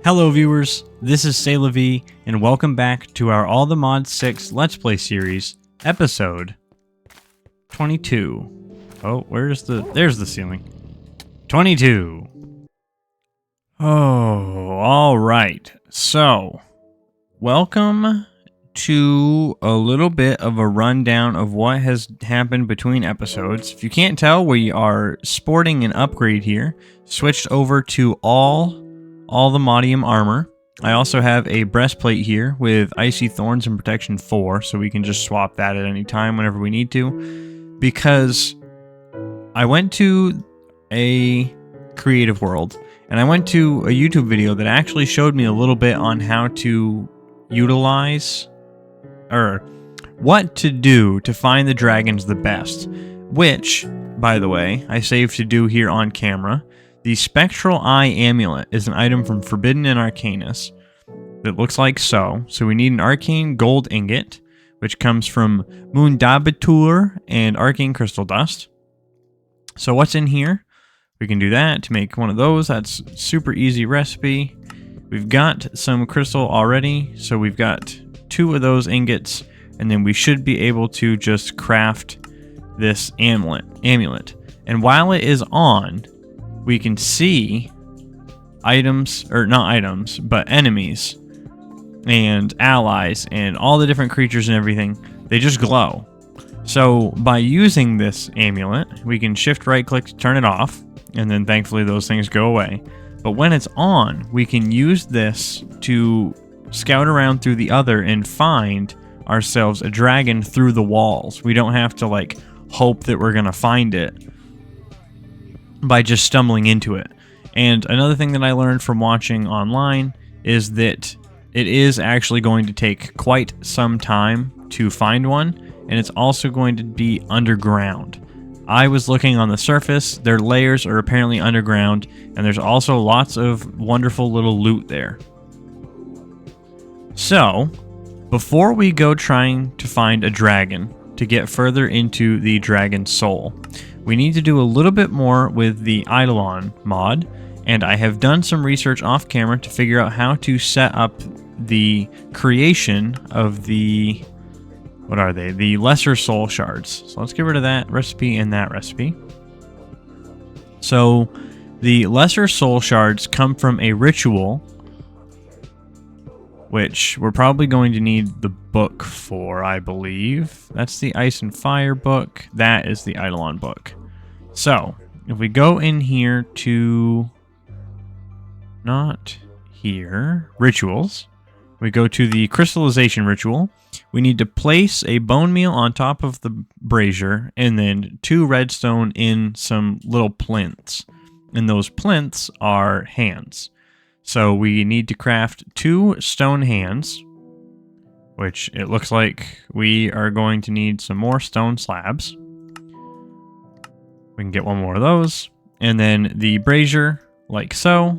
Hello viewers, this is Say-La-Vee, and welcome back to our All the Mods 6 Let's Play series, episode 22. Oh, there's the ceiling. 22. Oh, alright. So, welcome to a little bit of a rundown of what has happened between episodes. If you can't tell, we are sporting an upgrade here. Switched over to all the Modium armor. I also have a breastplate here with Icy Thorns and Protection 4, so we can just swap that at any time whenever we need to. Because I went to a creative world, and I went to a YouTube video that actually showed me a little bit on how to utilize, or what to do to find the dragons the best. Which, by the way, I saved to do here on camera. The Spectral Eye Amulet is an item from Forbidden and Arcanus that looks like so. So we need an Arcane Gold Ingot, which comes from Moondabatur and Arcane Crystal Dust. So what's in here? We can do that to make one of those. That's super easy recipe. We've got some crystal already, so we've got 2 of those ingots, and then we should be able to just craft this amulet. And while it is on, we can see items, or not items, but enemies and allies and all the different creatures and everything. They just glow. So by using this amulet, we can shift right click to turn it off, and then thankfully those things go away. But when it's on, we can use this to scout around through the other and find ourselves a dragon through the walls. We don't have to like hope that we're gonna find it by just stumbling into it. And another thing that I learned from watching online is that it is actually going to take quite some time to find one, and it's also going to be underground. I was looking on the surface, their layers are apparently underground, and there's also lots of wonderful little loot there. So, before we go trying to find a dragon to get further into the Dragon Soul, we need to do a little bit more with the Eidolon mod, and I have done some research off camera to figure out how to set up the creation of the, what are they? The Lesser Soul Shards. So let's get rid of that recipe and that recipe. So the Lesser Soul Shards come from a ritual, which we're probably going to need the book for, I believe. That's the Ice and Fire book. That is the Eidolon book. So, if we go in here to, not here, rituals, we go to the crystallization ritual. We need to place a bone meal on top of the brazier, and then 2 redstone in some little plinths. And those plinths are hands. So we need to craft 2 stone hands, which it looks like we are going to need some more stone slabs. We can get 1 more of those. And then the brazier, like so.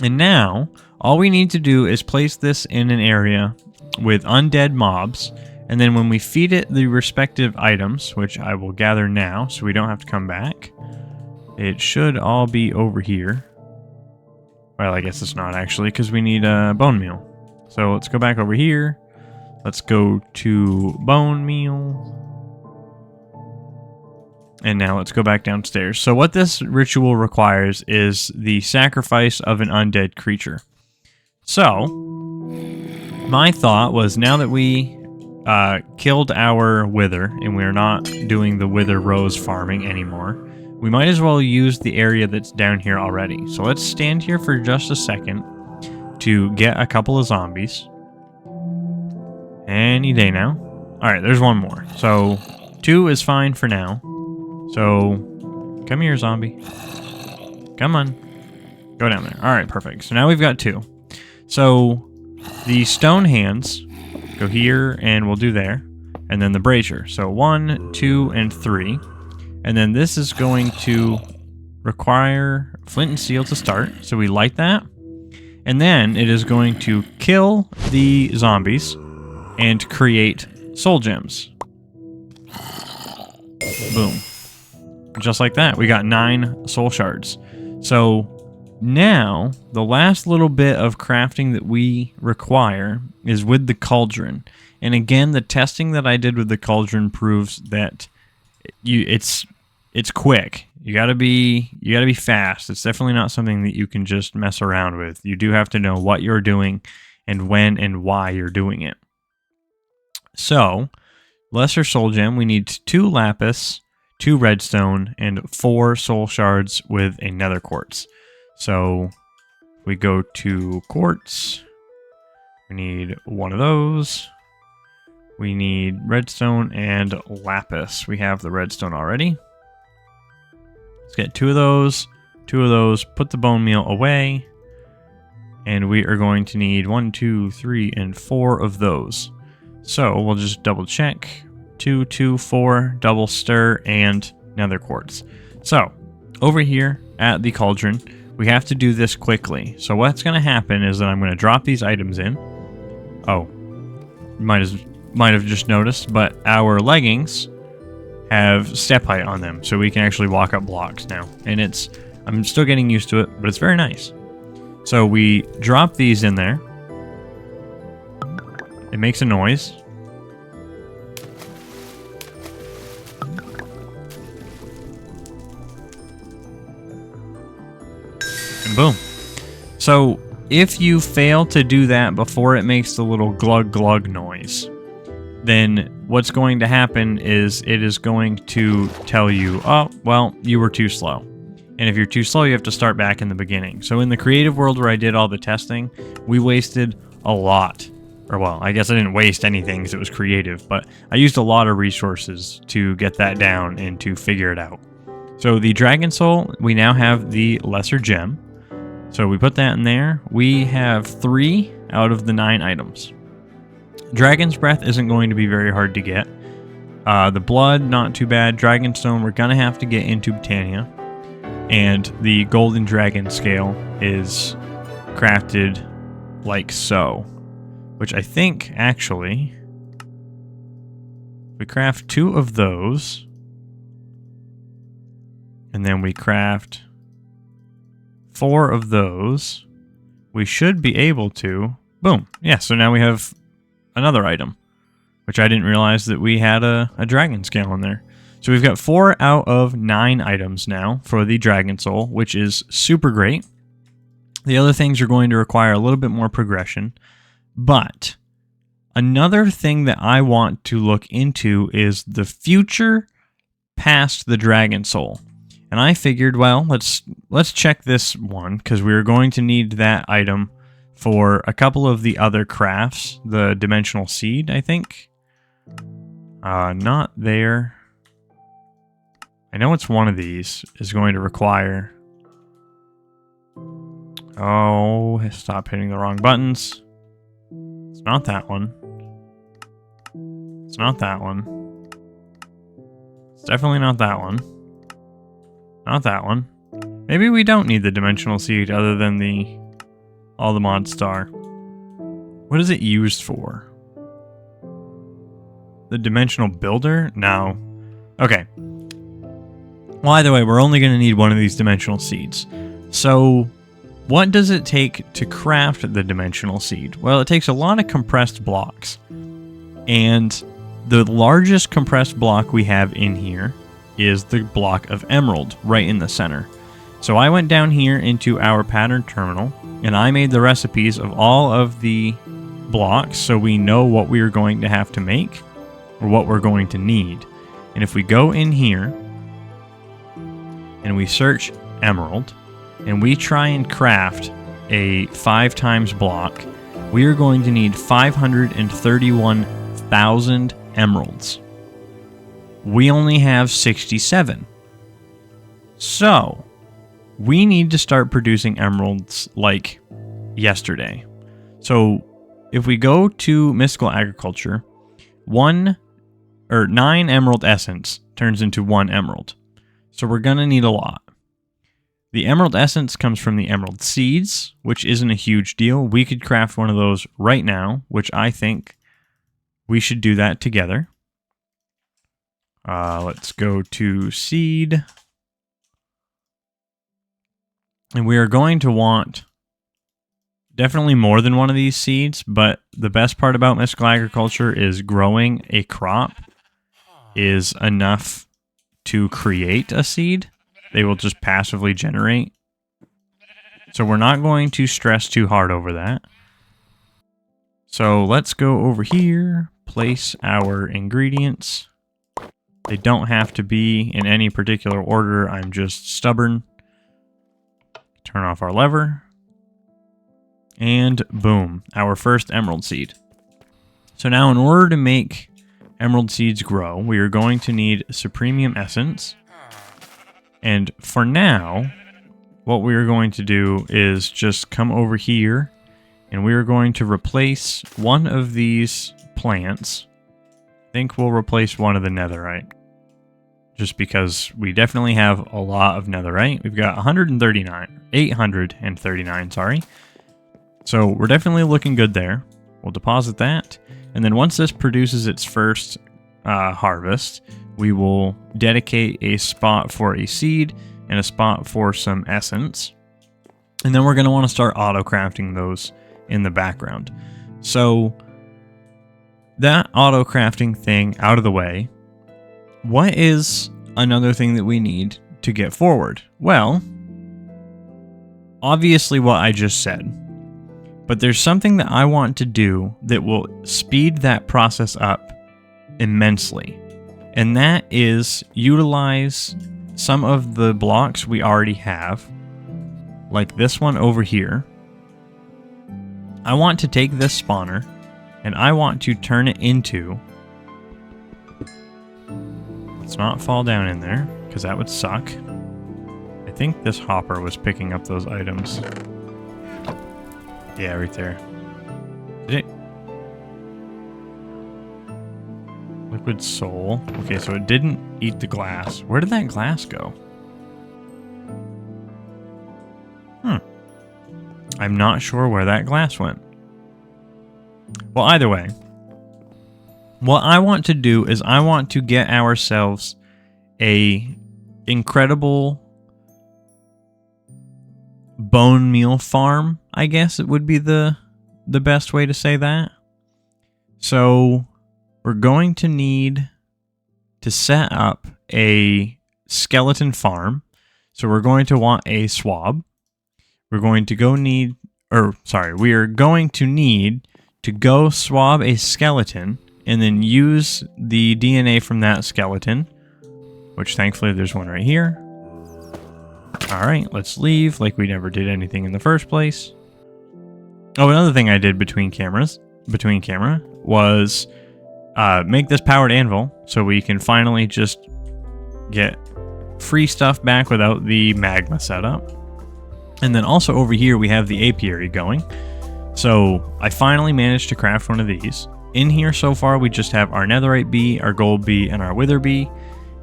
And now, all we need to do is place this in an area with undead mobs. And then when we feed it the respective items, which I will gather now so we don't have to come back, it should all be over here. Well, I guess it's not actually, because we need a bone meal. So let's go back over here. Let's go to bone meal. And now let's go back downstairs. So what this ritual requires is the sacrifice of an undead creature. So, my thought was, now that we killed our wither, and we're not doing the wither rose farming anymore, we might as well use the area that's down here already. So let's stand here for just a second to get a couple of zombies. Any day now. Alright, there's 1 more. So 2 is fine for now. So come here, zombie. Come on. Go down there. Alright, perfect. So now we've got 2. So the stone hands go here, and we'll do there. And then the brazier. So 1, 2, and 3. And then this is going to require flint and steel to start. So we light that. And then it is going to kill the zombies and create soul gems. Boom. Just like that, we got 9 soul shards. So Now, the last little bit of crafting that we require is with the cauldron. And again, the testing that I did with the cauldron proves that it's quick. You gotta be fast. It's definitely not something that you can just mess around with. You do have to know what you're doing and when and why you're doing it. So, lesser soul gem, we need 2 lapis, 2 redstone, and 4 soul shards with a nether quartz. So we go to quartz. We need 1 of those. We need redstone and lapis. We have the redstone already. Let's get 2 of those. 2 of those. Put the bone meal away. And we are going to need 1, 2, 3, and 4 of those. So we'll just double check. 2, 2, 4, double stir, and nether quartz. So over here at the cauldron, we have to do this quickly. So what's going to happen is that I'm going to drop these items in. Oh, might have just noticed, but our leggings have step height on them, so we can actually walk up blocks now. And I'm still getting used to it, but it's very nice. So we drop these in there. It makes a noise. And boom. So if you fail to do that before it makes the little glug glug noise, then what's going to happen is it is going to tell you, oh, well, you were too slow. And if you're too slow, you have to start back in the beginning. So in the creative world where I did all the testing, we wasted a lot. Or well, I guess I didn't waste anything because it was creative, but I used a lot of resources to get that down and to figure it out. So the Dragon Soul, we now have the Lesser Gem. So we put that in there. We have 3 out of the 9 items. Dragon's Breath isn't going to be very hard to get. The Blood, not too bad. Dragonstone, we're going to have to get into Britannia. And the Golden Dragon Scale is crafted like so. Which I think, actually, we craft 2 of those. And then we craft 4 of those. We should be able to... Boom. Yeah, so now we have another item. Which I didn't realize that we had a dragon scale in there. So we've got 4 out of 9 items now for the Dragon Soul, which is super great. The other things are going to require a little bit more progression. But another thing that I want to look into is the future past the Dragon Soul. And I figured, well, let's check this one, because we're going to need that item for a couple of the other crafts. The Dimensional Seed, I think. Not there. I know it's one of these is going to require... Oh, stop hitting the wrong buttons. It's not that one. It's not that one. It's definitely not that one. Not that one. Maybe we don't need the Dimensional Seed other than the All the Mod Star. What is it used for? The Dimensional Builder? No. Okay. Well, either way, we're only going to need one of these Dimensional Seeds. So, what does it take to craft the Dimensional Seed? Well, it takes a lot of compressed blocks. And the largest compressed block we have in here is the block of emerald right in the center. So I went down here into our pattern terminal and I made the recipes of all of the blocks so we know what we are going to have to make or what we're going to need. And if we go in here and we search emerald and we try and craft a 5 times block, we are going to need 531,000 emeralds. We only have 67. So, we need to start producing emeralds like yesterday. So, if we go to Mystical Agriculture, 9 emerald essence turns into 1 emerald. So we're going to need a lot. The emerald essence comes from the emerald seeds, which isn't a huge deal. We could craft one of those right now, which I think we should do that together. Let's go to seed. And we are going to want definitely more than one of these seeds, but the best part about mystical agriculture is growing a crop is enough to create a seed. They will just passively generate. So we're not going to stress too hard over that. So let's go over here, place our ingredients. They don't have to be in any particular order. I'm just stubborn. Turn off our lever. And boom, our first emerald seed. So now in order to make emerald seeds grow, we are going to need supremium essence. And for now, what we are going to do is just come over here and we are going to replace one of these plants. I think we'll replace one of the netherite. Just because we definitely have a lot of netherite. We've got 839, sorry. So we're definitely looking good there. We'll deposit that. And then once this produces its first harvest, we will dedicate a spot for a seed and a spot for some essence. And then we're going to want to start auto-crafting those in the background. So that auto-crafting thing out of the way, what is another thing that we need to get forward? Well, obviously what I just said. But there's something that I want to do that will speed that process up immensely. And that is utilize some of the blocks we already have, like this one over here. I want to take this spawner and I want to turn it into... Let's not fall down in there, because that would suck. I think this hopper was picking up those items. Yeah, right there. Did it? Liquid soul. Okay, so it didn't eat the glass. Where did that glass go? I'm not sure where that glass went. Well, either way, what I want to do is I want to get ourselves a incredible bone meal farm, I guess it would be the best way to say that. So we're going to need to set up a skeleton farm. So we're going to want a swab. We're going to we are going to need to go swab a skeleton and then use the DNA from that skeleton, which thankfully there's one right here. All right, let's leave like we never did anything in the first place. Oh, another thing I did between camera was make this powered anvil so we can finally just get free stuff back without the magma setup. And then also over here we have the apiary going. So I finally managed to craft one of these. In here so far we just have our netherite bee, our gold bee, and our wither bee.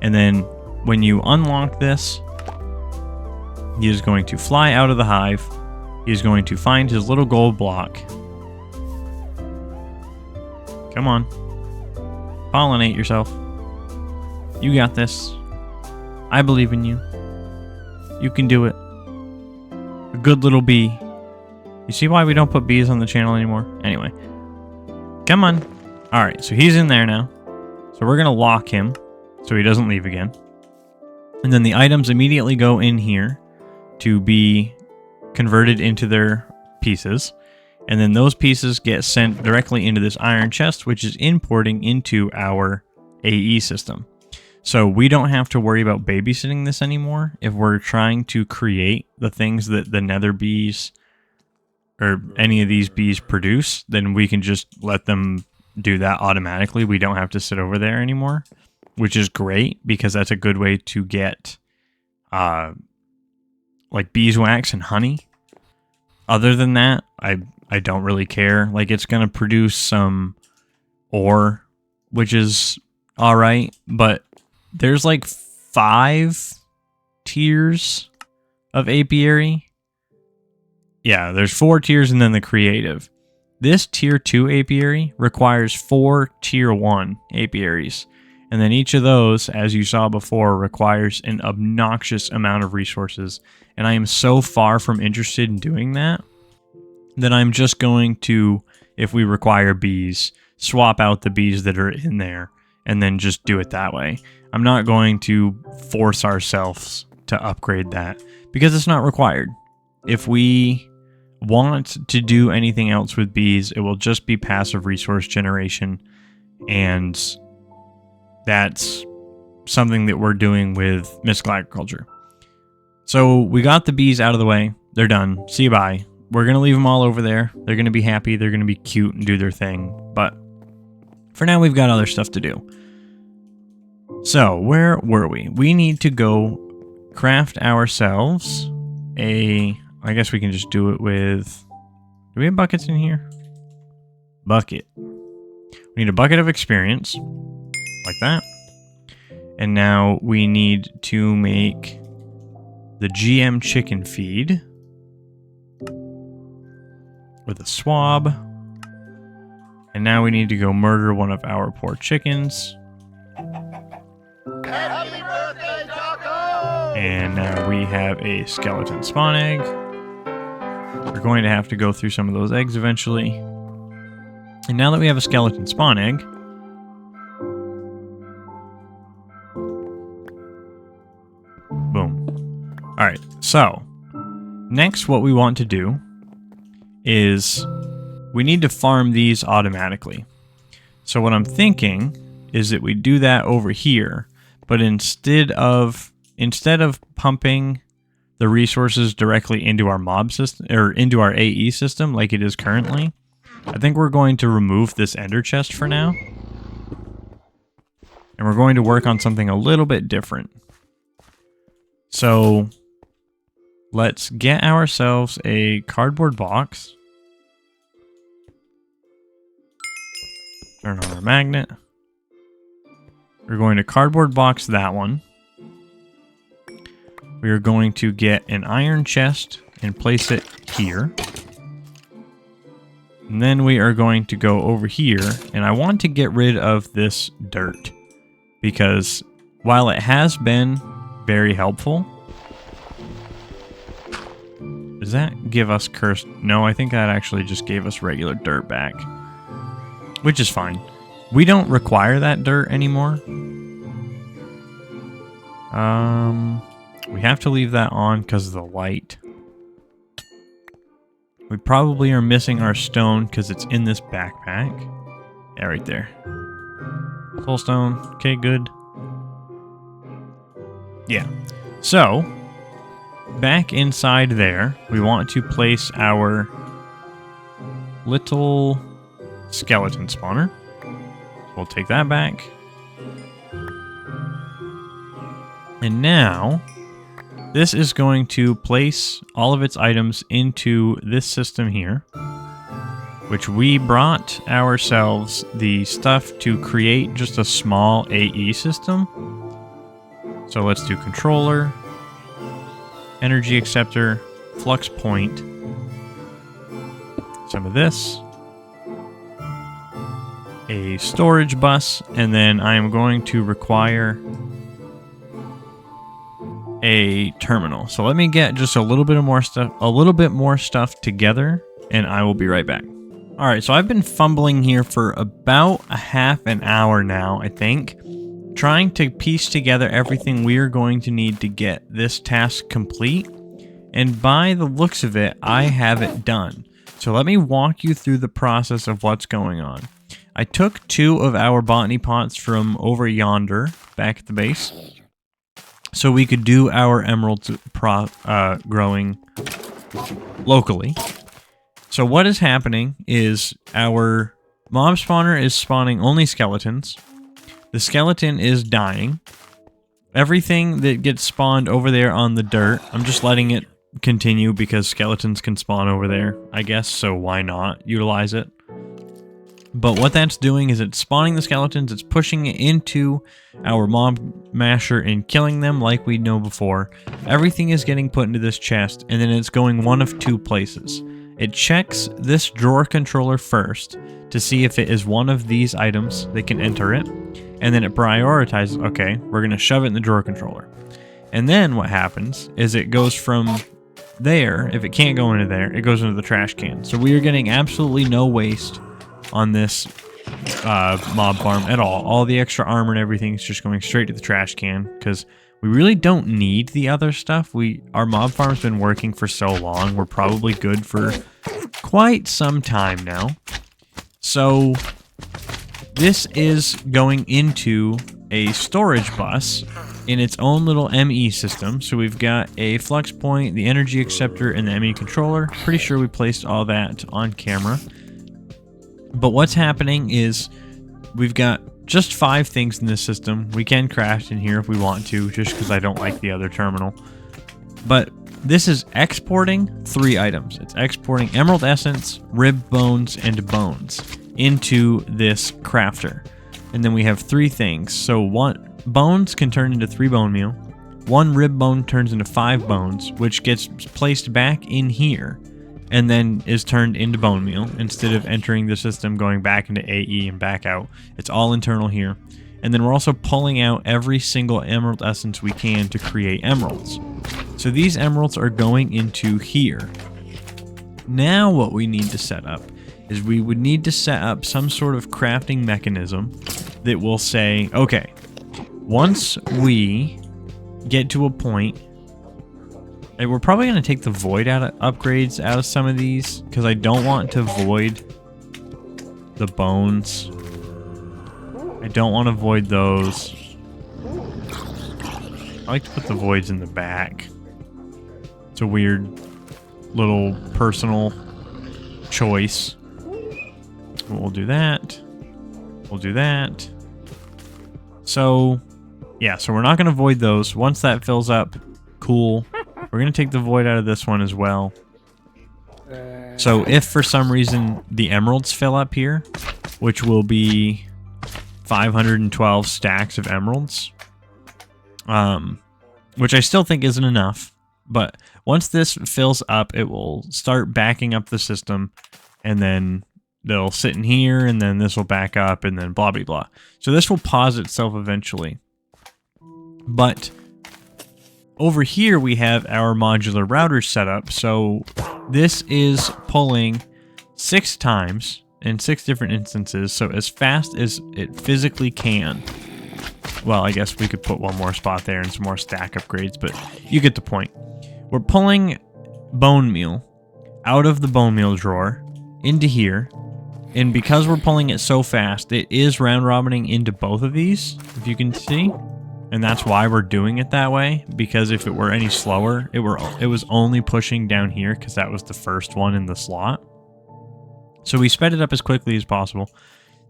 And then when you unlock this, he is going to fly out of the hive. He is going to find his little gold block. Come on. Pollinate yourself. You got this. I believe in you. You can do it. A good little bee. You see why we don't put bees on the channel anymore? Anyway. Come on. Alright, so he's in there now. So we're going to lock him so he doesn't leave again. And then the items immediately go in here to be converted into their pieces. And then those pieces get sent directly into this iron chest, which is importing into our AE system. So we don't have to worry about babysitting this anymore. If we're trying to create the things that the nether bees or any of these bees produce, then we can just let them do that automatically. We don't have to sit over there anymore, which is great because that's a good way to get like beeswax and honey. Other than that, I don't really care. Like, it's going to produce some ore, which is all right, but there's like 5 tiers of apiary. Yeah, there's 4 tiers and then the creative. This tier 2 apiary requires 4 tier 1 apiaries. And And then each of those, as you saw before, requires an obnoxious amount of resources. And I am so far from interested in doing that I'm just going to, if we require bees, swap out the bees that are in there and then just do it that way. I'm not going to force ourselves to upgrade that because it's not required. If we want to do anything else with bees, it will just be passive resource generation, and that's something that we're doing with mystical agriculture. So we got the bees out of the way. They're done. See you bye. We're going to leave them all over there. They're going to be happy. They're going to be cute and do their thing. But for now, we've got other stuff to do. So where were we? We need to go craft ourselves a... I guess we can just do it with... Do we have buckets in here? Bucket. We need a bucket of experience. Like that. And now we need to make the GM chicken feed with a swab. And now we need to go murder one of our poor chickens. Happy birthday, Taco! And now we have a skeleton spawn egg. We're going to have to go through some of those eggs eventually. And now that we have a skeleton spawn egg, boom. Alright, so next what we want to do is we need to farm these automatically. So what I'm thinking is that we do that over here, but instead of pumping the resources directly into our mob system or into our AE system like it is currently, I think we're going to remove this ender chest for now. And we're going to work on something a little bit different. So let's get ourselves a cardboard box. Turn on our magnet. We're going to cardboard box that one. We are going to get an iron chest and place it here. And then we are going to go over here, and I want to get rid of this dirt because while it has been very helpful, does that give us cursed? No, I think that actually just gave us regular dirt back, which is fine. We don't require that dirt anymore. We have to leave that on because of the light. We probably are missing our stone because it's in this backpack. Yeah, right there. Soul stone. Okay, good. Yeah. So, back inside there, we want to place our little skeleton spawner. So we'll take that back. And now, this is going to place all of its items into this system here, which we brought ourselves the stuff to create just a small AE system. So let's do controller, energy acceptor, flux point, some of this, a storage bus, and then I am going to require a terminal. So let me get just a little bit more stuff together, and I will be right back. All right, so I've been fumbling here for about a half an hour now, I think, trying to piece together everything we are going to need to get this task complete. And by the looks of it, I have it done. So let me walk you through the process of what's going on. I took 2 of our botany pots from over yonder, back at the base, so we could do our emerald growing locally. So what is happening is our mob spawner is spawning only skeletons. The skeleton is dying. Everything that gets spawned over there on the dirt, I'm just letting it continue because skeletons can spawn over there, I guess, so why not utilize it? But what that's doing is it's spawning the skeletons, it's pushing it into our mob masher and killing them like we know before. Everything is getting put into this chest, and then it's going one of 2 places. it checks this drawer controller first to see if it is one of these items. They can enter it, and then it prioritizes, okay, we're going to shove it in the drawer controller. And then what happens is it goes from there, if it can't go into there, it goes into the trash can. So we are getting absolutely no waste on this mob farm at all. All the extra armor and everything is just going straight to the trash can because we really don't need the other stuff. Our mob farm's been working for so long. We're probably good for quite some time now. So this is going into a storage bus in its own little ME system. So we've got a flux point, the energy acceptor, and the ME controller. Pretty sure we placed all that on camera. But what's happening is we've got just 5 things in this system. We can craft in here if we want to, just because I don't like the other terminal. But this is exporting 3 items. It's exporting emerald essence, rib bones, and bones into this crafter. And then we have 3 things. So bones can turn into 3 bone meal. 1 rib bone turns into 5 bones, which gets placed back in here and then is turned into bone meal instead of entering the system, going back into AE and back out. It's all internal here. And then we're also pulling out every single emerald essence we can to create emeralds. So these emeralds are going into here. Now what we need to set up is we would need to set up some sort of crafting mechanism that will say, okay, once we get to a point, and we're probably going to take the void upgrades out of some of these, because I don't want to void the bones. I don't want to void those. I like to put the voids in the back. It's a weird little personal choice. We'll do that. We'll do that. So, yeah, so we're not going to void those. Once that fills up, cool. We're going to take the void out of this one as well. So if for some reason the emeralds fill up here, which will be 512 stacks of emeralds, which I still think isn't enough, but once this fills up, it will start backing up the system, and then they'll sit in here, and then this will back up, and then blah, blah, blah. So this will pause itself eventually. But over here, we have our modular router set up. So this is pulling 6 times in 6 different instances. So as fast as it physically can. Well, I guess we could put one more spot there and some more stack upgrades, but you get the point. We're pulling bone meal out of the bone meal drawer into here. And because we're pulling it so fast, it is round robining into both of these, if you can see. And that's why we're doing it that way, because if it were any slower, it was only pushing down here because that was the first one in the slot. So we sped it up as quickly as possible.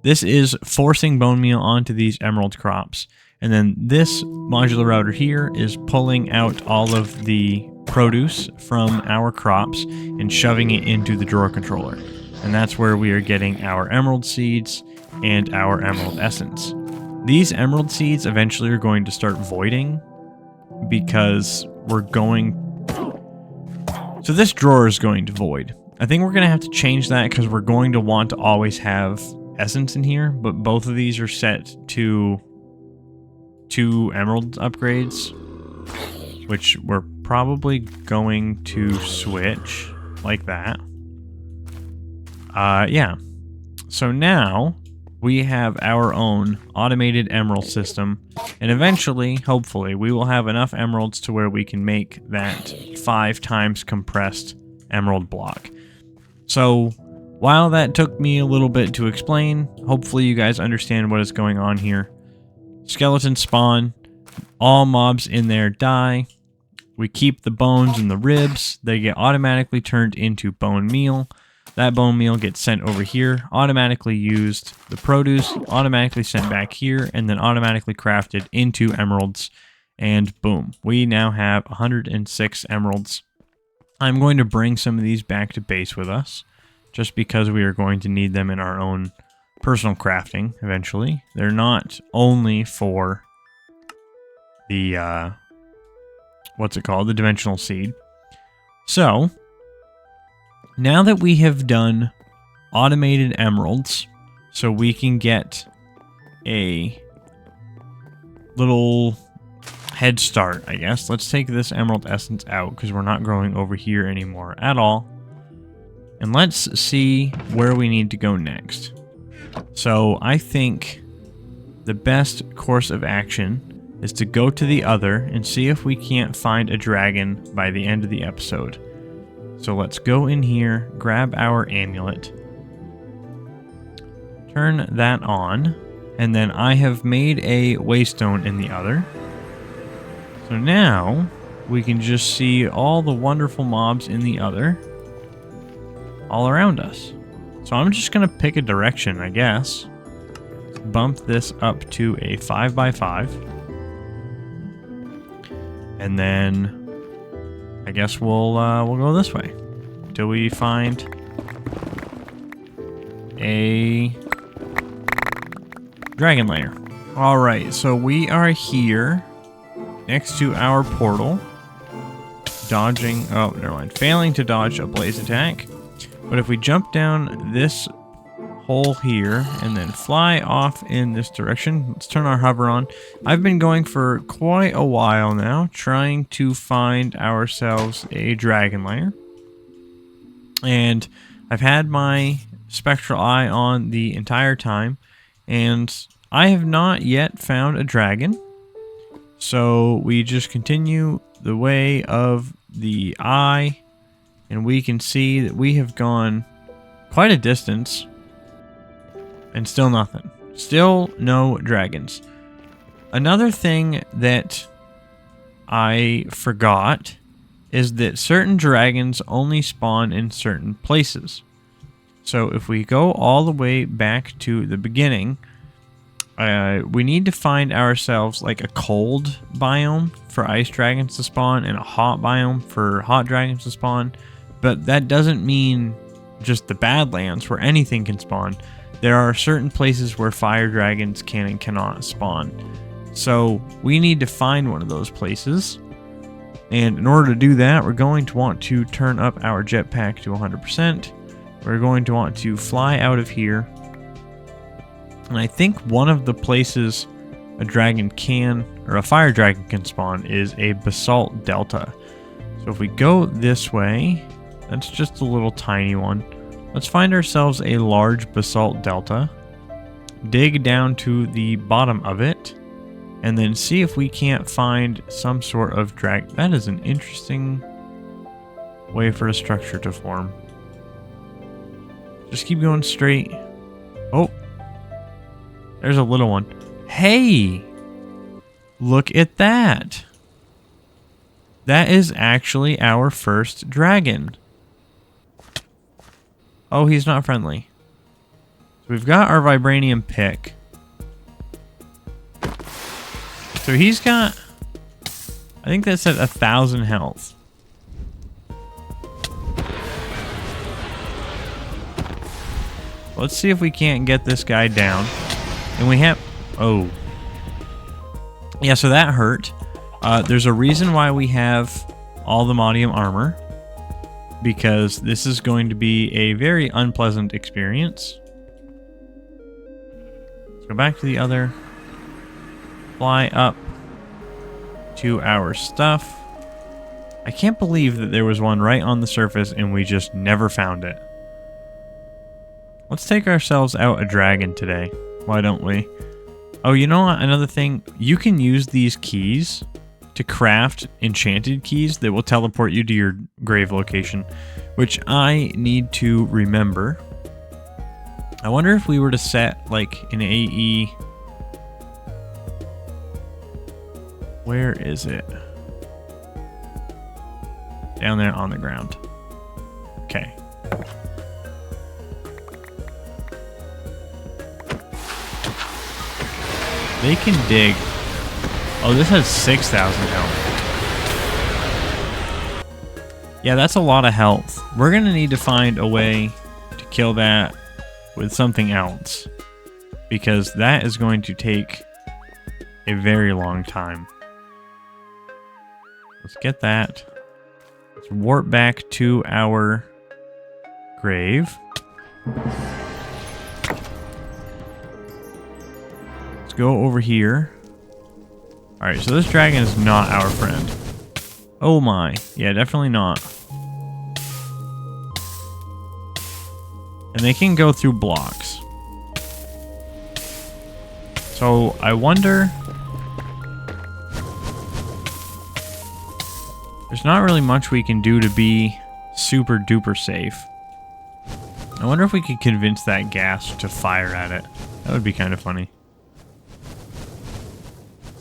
This is forcing bone meal onto these emerald crops. And then this modular router here is pulling out all of the produce from our crops and shoving it into the drawer controller. And that's where we are getting our emerald seeds and our emerald essence. These emerald seeds eventually are going to start voiding because we're going... So this drawer is going to void. I think we're going to have to change that because we're going to want to always have essence in here, but both of these are set to 2 emerald upgrades, which we're probably going to switch like that. Yeah. So now we have our own automated emerald system, and eventually, hopefully, we will have enough emeralds to where we can make that 5 times compressed emerald block. So while that took me a little bit to explain, hopefully you guys understand what is going on here. Skeletons spawn, all mobs in there die. We keep the bones and the ribs. They get automatically turned into bone meal. That bone meal gets sent over here, automatically used. The produce automatically sent back here, and then automatically crafted into emeralds. And boom, we now have 106 emeralds. I'm going to bring some of these back to base with us, just because we are going to need them in our own personal crafting eventually. They're not only for the, what's it called? The dimensional seed. So Now that we have done automated emeralds, so we can get a little head start, I guess. Let's take this emerald essence out because we're not growing over here anymore at all. And let's see where we need to go next. So I think the best course of action is to go to the other and see if we can't find a dragon by the end of the episode. So let's go in here, grab our amulet, turn that on, and then I have made a waystone in the other. So now we can just see all the wonderful mobs in the other all around us. So I'm just going to pick a direction, I guess. Bump this up to a 5x5. And then I guess we'll go this way until we find a dragon lair. All right, so we are here next to our portal, dodging. Oh, never mind. Failing to dodge a blaze attack. But if we jump down this hole here and then fly off in this direction, let's turn our hover on. I've been going for quite a while now, trying to find ourselves a dragon lair. And I've had my spectral eye on the entire time, and I have not yet found a dragon. So we just continue the way of the eye, and we can see that we have gone quite a distance and still nothing. Still no dragons. Another thing that I forgot is that certain dragons only spawn in certain places. So if we go all the way back to the beginning, we need to find ourselves like a cold biome for ice dragons to spawn and a hot biome for hot dragons to spawn. But that doesn't mean just the Badlands where anything can spawn. There are certain places where fire dragons can and cannot spawn. So we need to find one of those places. And in order to do that, we're going to want to turn up our jetpack to 100%. We're going to want to fly out of here. And I think one of the places a dragon can, or a fire dragon can spawn, is a basalt delta. So if we go this way, that's just a little tiny one. Let's find ourselves a large basalt delta, dig down to the bottom of it, and then see if we can't find some sort of dragon. That is an interesting way for a structure to form. Just keep going straight. Oh, there's a little one. Hey, look at that. That is actually our first dragon. Oh, he's not friendly. So we've got our vibranium pick. So he's got, I think that said 1,000 health. Let's see if we can't get this guy down. And we have, oh. Yeah, so that hurt. There's a reason why we have all the Modium armor, because this is going to be a very unpleasant experience. Let's go back to the other. Fly up to our stuff. I can't believe that there was one right on the surface and we just never found it. Let's take ourselves out a dragon today. Why don't we? Oh, you know what? Another thing. You can use these keys to craft enchanted keys that will teleport you to your grave location, which I need to remember. I wonder if we were to set like an AE. Where is it? Down there on the ground. Okay. They can dig. Oh, this has 6,000 health. Yeah, that's a lot of health. We're going to need to find a way to kill that with something else, because that is going to take a very long time. Let's get that. Let's warp back to our grave. Let's go over here. Alright, so this dragon is not our friend. Oh my. Yeah, definitely not. And they can go through blocks. So, I wonder... There's not really much we can do to be super duper safe. I wonder if we could convince that gas to fire at it. That would be kind of funny.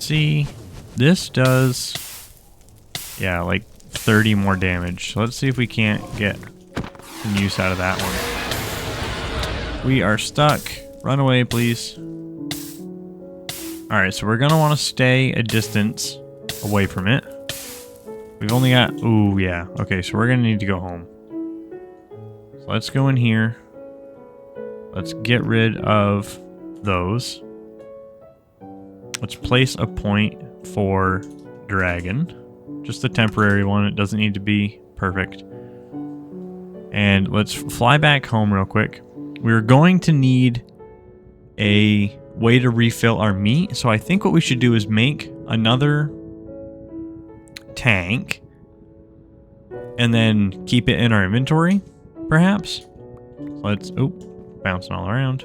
See, this does, yeah, like 30 more damage. So let's see if we can't get some use out of that one. We are stuck. Run away, please. Alright, so we're going to want to stay a distance away from it. We've only got... Ooh, yeah. Okay, so we're going to need to go home. So let's go in here. Let's get rid of those. Let's place a point for dragon. Just a temporary one. It doesn't need to be perfect. And let's fly back home real quick. We're going to need a way to refill our meat. So I think what we should do is make another tank and then keep it in our inventory, perhaps. So let's, oh, bouncing all around.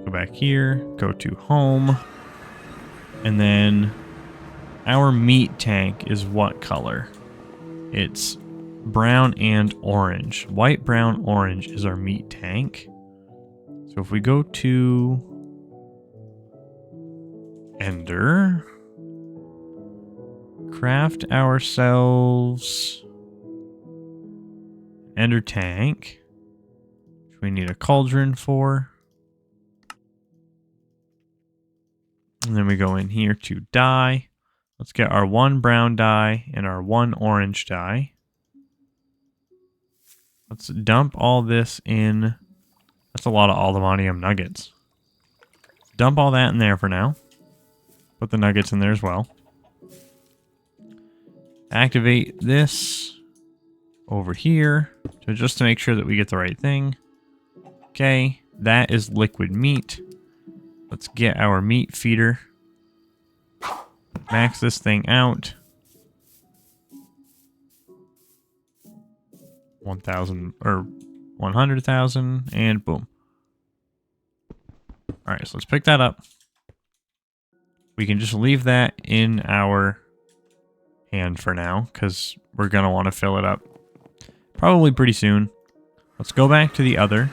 Go back here, go to home. And then our meat tank is what color? It's brown and orange. White, brown, orange is our meat tank. So if we go to Ender, craft ourselves Ender tank, which we need a cauldron for. And then we go in here to dye. Let's get our one brown dye and our one orange dye. Let's dump all this in. That's a lot of aluminium nuggets. Dump all that in there for now. Put the nuggets in there as well. Activate this over here, so just to make sure that we get the right thing. Okay, that is liquid meat. Let's get our meat feeder. Max this thing out. 1,000 or 100,000 and boom. All right, so let's pick that up. We can just leave that in our hand for now because we're going to want to fill it up probably pretty soon. Let's go back to the other.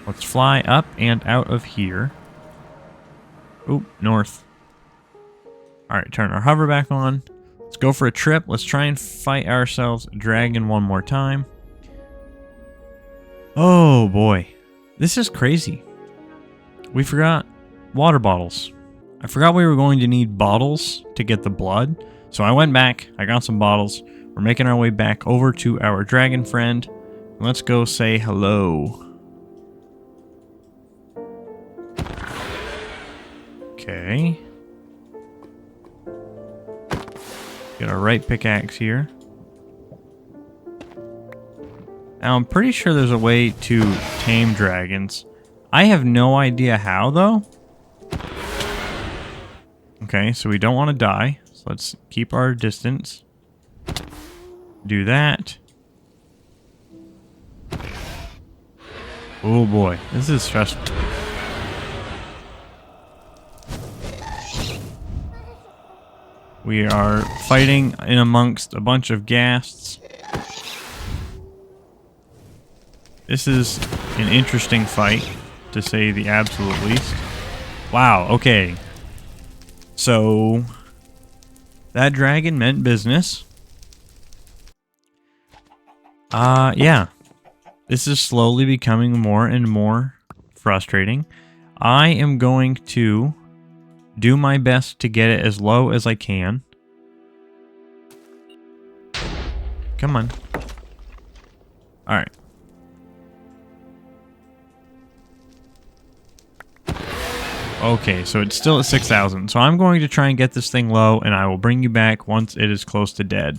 Let's fly up and out of here. Oop, north. All right, turn our hover back on. Let's go for a trip. Let's try and fight ourselves a dragon one more time. Oh boy, this is crazy. We forgot water bottles. I forgot we were going to need bottles to get the blood. So I went back, I got some bottles. We're making our way back over to our dragon friend. Let's go say hello. Okay. Get our right pickaxe here. Now I'm pretty sure there's a way to tame dragons. I have no idea how though. Okay, so we don't want to die. So let's keep our distance. Do that. Oh boy, this is stressful. We are fighting in amongst a bunch of ghasts. This is an interesting fight, to say the absolute least. Wow, okay. So, that dragon meant business. Yeah. This is slowly becoming more and more frustrating. I am going to do my best to get it as low as I can. Come on. Alright. Okay, so it's still at 6,000. So I'm going to try and get this thing low, and I will bring you back once it is close to dead.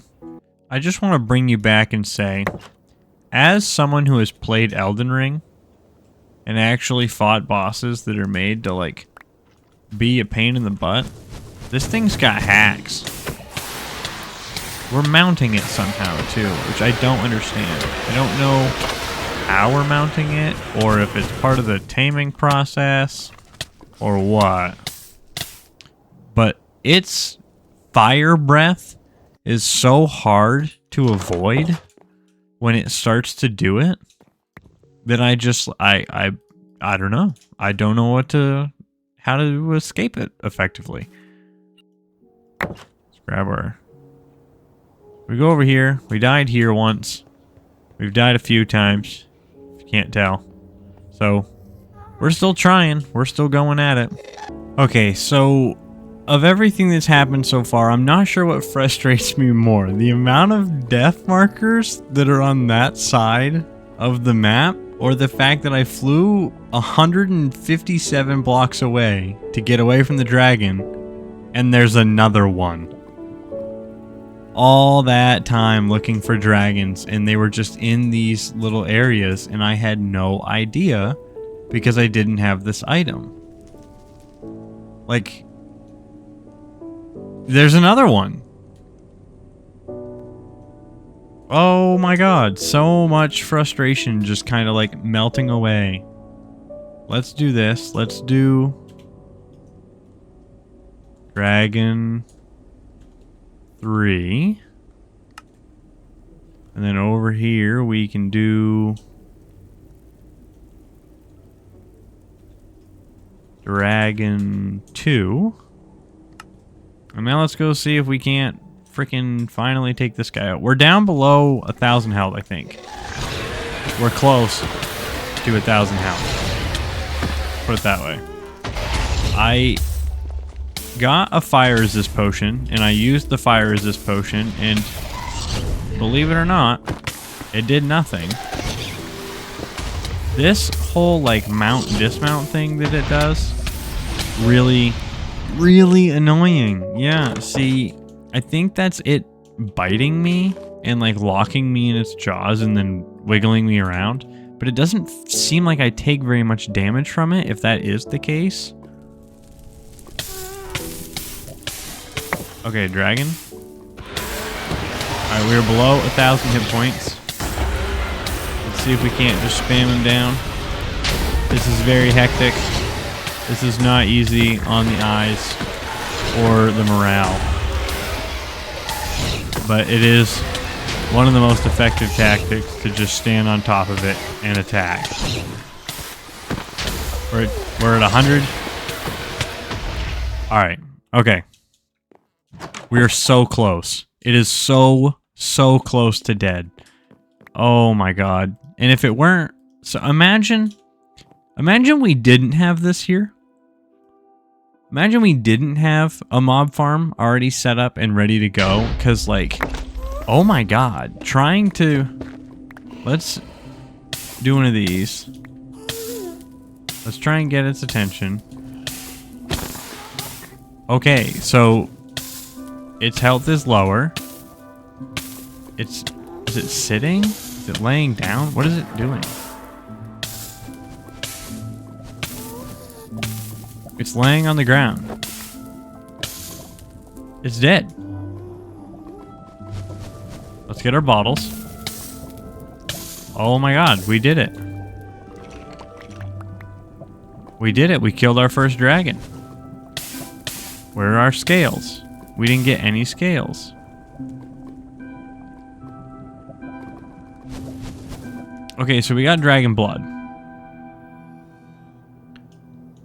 I just want to bring you back and say, as someone who has played Elden Ring and actually fought bosses that are made to, like, be a pain in the butt, this thing's got hacks. We're mounting it somehow, too, which I don't understand. I don't know how we're mounting it, or if it's part of the taming process, or what. But its fire breath is so hard to avoid when it starts to do it that I don't know. I don't know how to escape it effectively. Let's grab our... We go over here. We died here once. We've died a few times, if you can't tell. So, we're still trying. We're still going at it. Okay, so of everything that's happened so far, I'm not sure what frustrates me more. The amount of death markers that are on that side of the map, or the fact that I flew 157 blocks away to get away from the dragon, and there's another one. All that time looking for dragons, and they were just in these little areas, and I had no idea because I didn't have this item. Like, there's another one. Oh my god, so much frustration just kind of like melting away. Let's do this. Let's do Dragon 3. And then over here we can do Dragon 2. And now let's go see if we can't freaking finally take this guy out. We're down below 1,000 health, I think. We're close to 1,000 health. Put it that way. I got a fire resist potion, and I used the fire resist potion, and believe it or not, it did nothing. This whole like mount dismount thing that it does, really annoying. Yeah, see, I think that's it biting me and like locking me in its jaws and then wiggling me around, but it doesn't seem like I take very much damage from it if that is the case. Okay, dragon. Alright, we're below 1,000 hit points. Let's see if we can't just spam him down. This is very hectic. This is not easy on the eyes or the morale. But it is one of the most effective tactics to just stand on top of it and attack. We're at 100. Alright, okay. We are so close. It is so close to dead. Oh my god. And if it weren't... So imagine we didn't have this here. Imagine we didn't have a mob farm already set up and ready to go. Because, like, oh my god. Trying to... Let's do one of these. Let's try and get its attention. Okay, so... Its health is lower. Is it sitting? Is it laying down? What is it doing? It's laying on the ground. It's dead. Let's get our bottles. Oh my god, we did it. We did it. We killed our first dragon. Where are our scales? We didn't get any scales. Okay, so we got dragon blood.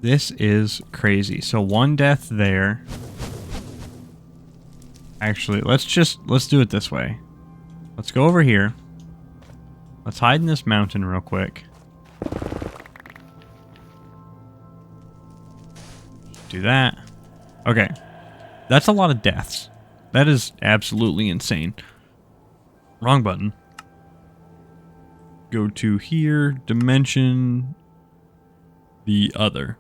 This is crazy. So one death there. Actually, let's do it this way. Let's go over here. Let's hide in this mountain real quick. Do that. Okay. That's a lot of deaths. That is absolutely insane. Wrong button. Go to here, dimension, the other.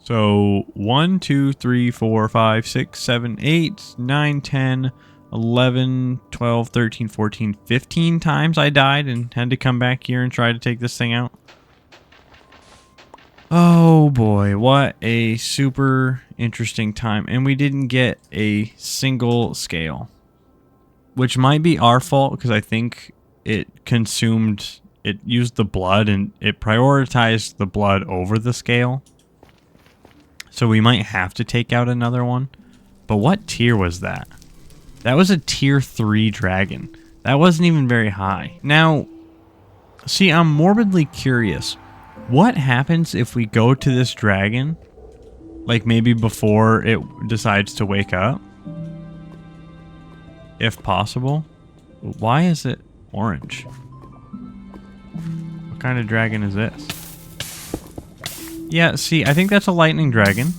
So 1, 2, 3, 4, 5, 6, 7, 8, 9, 10, 11, 12, 13, 14, 15 times I died and had to come back here and try to take this thing out. Oh boy, what a super interesting time. And we didn't get a single scale, which might be our fault because I think it used the blood and it prioritized the blood over the scale. So we might have to take out another one. But what tier was that? That was a tier 3 dragon. That wasn't even very high. Now, see, I'm morbidly curious. What happens if we go to this dragon, like maybe before it decides to wake up? If possible. Why is it orange? What kind of dragon is this? Yeah, see, I think that's a lightning dragon.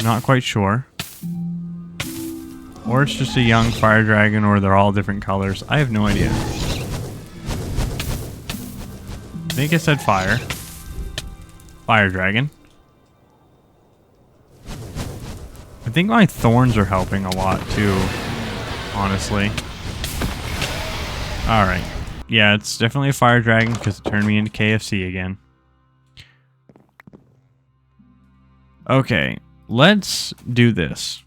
Not quite sure. Or it's just a young fire dragon, or they're all different colors. I have no idea. I think it said fire. Fire dragon. I think my thorns are helping a lot too, honestly. Alright. Yeah, it's definitely a fire dragon because it turned me into KFC again. Okay. Let's do this,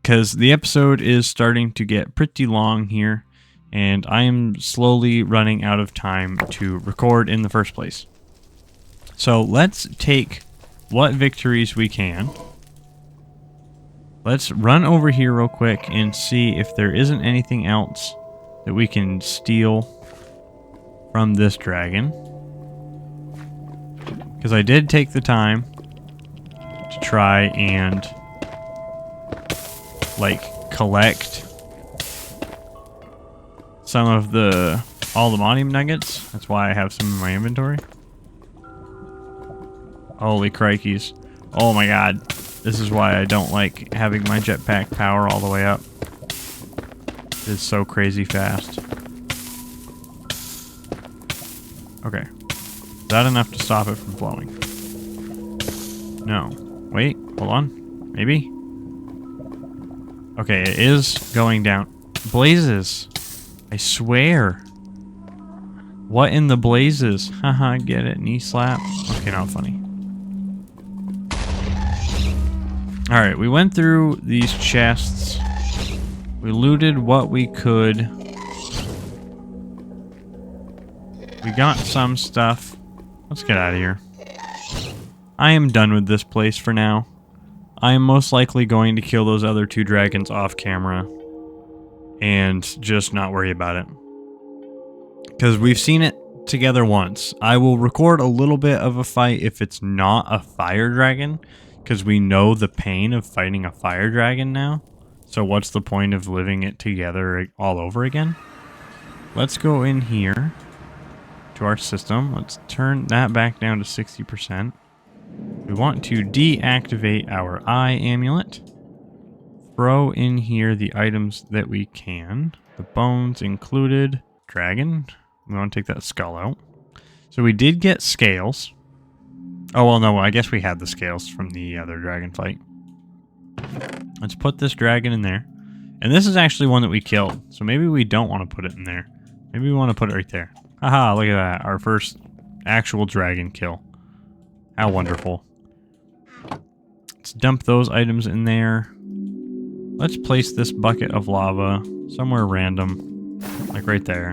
because the episode is starting to get pretty long here, and I am slowly running out of time to record in the first place. So let's take what victories we can. Let's run over here real quick and see if there isn't anything else that we can steal from this dragon. Because I did take the time to try and like collect some of all the Monium nuggets. That's why I have some in my inventory. Holy crikeys. Oh my god. This is why I don't like having my jetpack power all the way up. It's so crazy fast. Okay. Is that enough to stop it from flowing? No. Wait, hold on. Maybe? Okay, it is going down. Blazes. I swear. What in the blazes? Haha, get it? Knee slap? Okay, not funny. Alright, we went through these chests. We looted what we could. We got some stuff. Let's get out of here. I am done with this place for now. I am most likely going to kill those other 2 dragons off camera and just not worry about it. Because we've seen it together once. I will record a little bit of a fight if it's not a fire dragon, because we know the pain of fighting a fire dragon now. So what's the point of living it together all over again? Let's go in here to our system. Let's turn that back down to 60%. We want to deactivate our eye amulet. Throw in here the items that we can. The bones included. Dragon. We want to take that skull out. So we did get scales. Oh, well, no, I guess we had the scales from the other dragon fight. Let's put this dragon in there. And this is actually one that we killed. So maybe we don't want to put it in there. Maybe we want to put it right there. Haha, look at that. Our first actual dragon kill. How wonderful. Let's dump those items in there. Let's place this bucket of lava somewhere random. Like right there.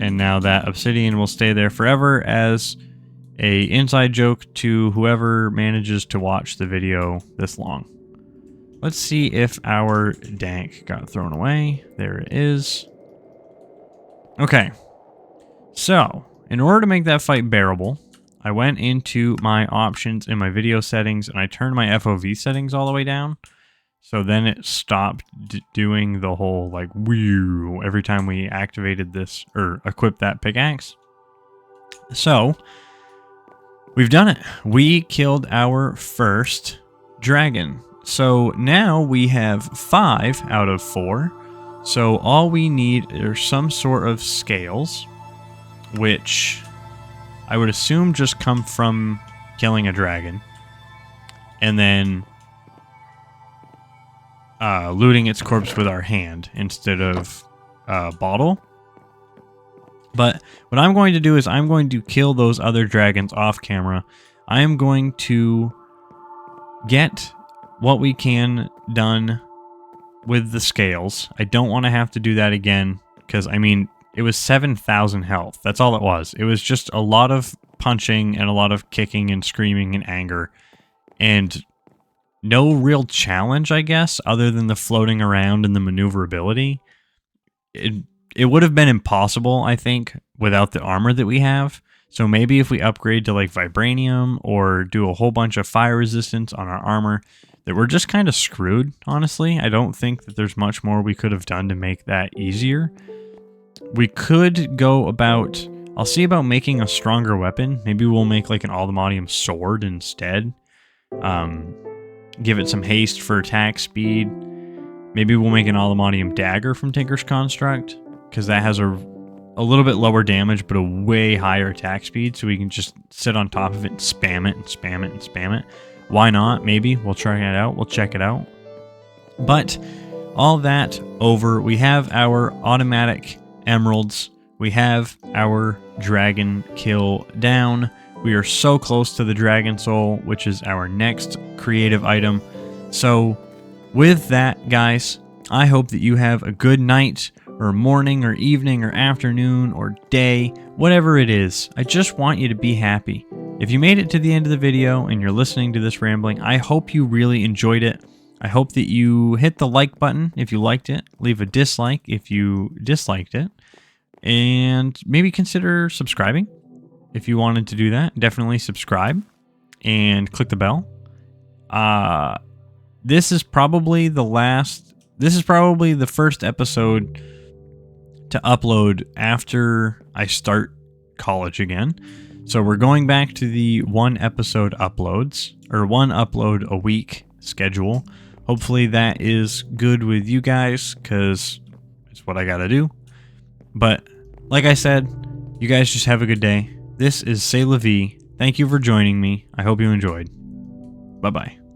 And now that obsidian will stay there forever as a inside joke to whoever manages to watch the video this long. Let's see if our dank got thrown away. There it is. Okay. So, in order to make that fight bearable, I went into my options in my video settings and I turned my FOV settings all the way down. So then it stopped doing the whole like whew every time we activated this or equipped that pickaxe. So we've done it. We killed our first dragon. So now we have 5 out of 4. So all we need are some sort of scales, which I would assume just come from killing a dragon. and then looting its corpse with our hand instead of bottle. But what I'm going to do is I'm going to kill those other dragons off camera. I am going to get what we can done with the scales. I don't want to have to do that again because, I mean, it was 7,000 health. That's all it was. It was just a lot of punching and a lot of kicking and screaming and anger. And no real challenge, I guess, other than the floating around and the maneuverability. It would have been impossible, I think, without the armor that we have. So maybe if we upgrade to like vibranium or do a whole bunch of fire resistance on our armor, that we're just kind of screwed, honestly. I don't think that there's much more we could have done to make that easier. We could go about... I'll see about making a stronger weapon. Maybe we'll make like an Aldomodium sword instead. Give it some haste for attack speed. Maybe we'll make an Aldomodium dagger from Tinker's Construct, because that has a little bit lower damage but a way higher attack speed, so we can just sit on top of it and spam it and spam it and spam it. Why not? Maybe. We'll try it out. We'll check it out. But all that over, we have our automatic emeralds. We have our dragon kill down. We are so close to the dragon soul, which is our next creative item. So with that, guys, I hope that you have a good night or morning or evening or afternoon or day, whatever it is. I just want you to be happy. If you made it to the end of the video and you're listening to this rambling, I hope you really enjoyed it. I hope that you hit the like button if you liked it, leave a dislike if you disliked it, and maybe consider subscribing if you wanted to do that. Definitely subscribe and click the bell. This is probably the first episode to upload after I start college again. So we're going back to the 1 episode uploads, or 1 upload a week schedule. Hopefully that is good with you guys, because it's what I gotta do. But like I said, you guys just have a good day. This is Say-La-Vee. Thank you for joining me. I hope you enjoyed. Bye-bye.